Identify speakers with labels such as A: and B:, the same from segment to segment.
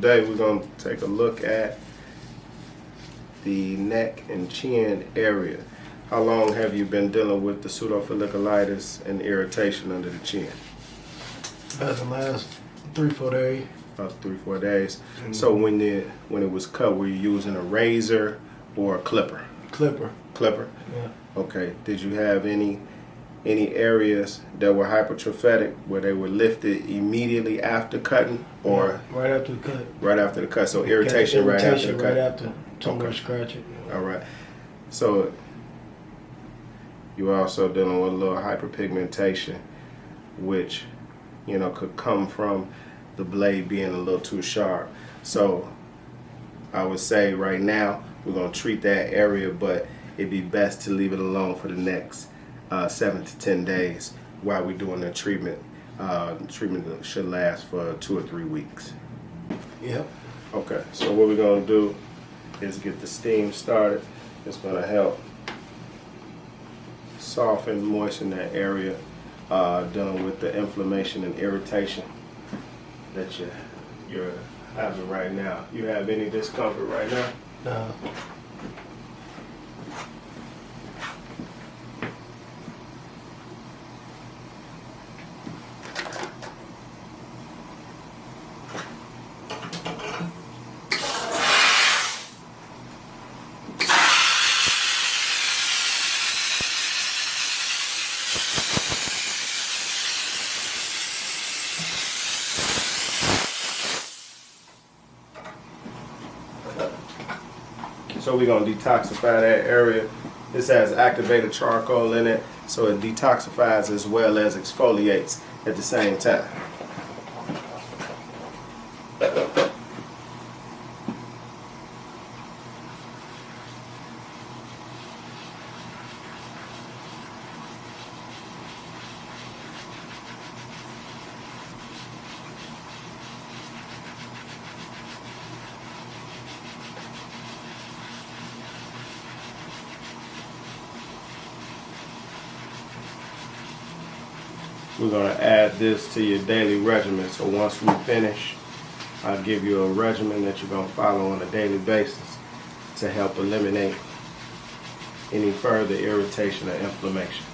A: today we're going to take a look at the neck and chin area. How long have you been dealing with the pseudofolliculitis and irritation under the chin?
B: About the last 3-4 days.
A: About 3-4 days. So when it was cut, were you using a razor or a clipper?
B: Clipper.
A: Clipper?
B: Yeah.
A: Okay. Did you have any areas that were hypertrophic where they were lifted immediately after cutting, or
B: right after the cut?
A: Right after the cut. So irritation right after the cut.
B: Right after. Too much scratching.
A: All right. So you're also dealing with a little hyperpigmentation, which could come from the blade being a little too sharp. So I would say right now we're going to treat that area, but it'd be best to leave it alone for the next 7 to 10 days while we're doing the treatment. Treatment should last for 2 or 3 weeks.
B: Yep.
A: Okay, so what we're going to do is get the steam started. It's going to help soften, moisten that area, dealing with the inflammation and irritation that you're having right now. You have any discomfort right now?
B: No.
A: So we're going to detoxify that area. This has activated charcoal in it, so it detoxifies as well as exfoliates at the same time. We're going to add this to your daily regimen. So once we finish, I'll give you a regimen that you're going to follow on a daily basis to help eliminate any further irritation or inflammation.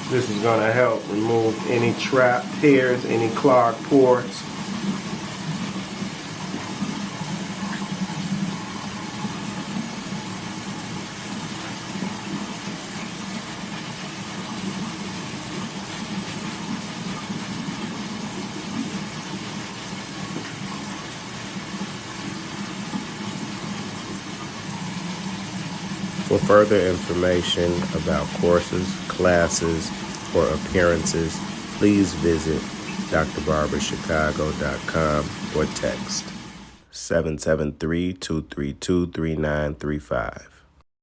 A: This is going to help remove any trapped hairs, any clogged pores. For further information about courses, classes, or appearances, please visit drbarberchicago.com or text 773-232-3935.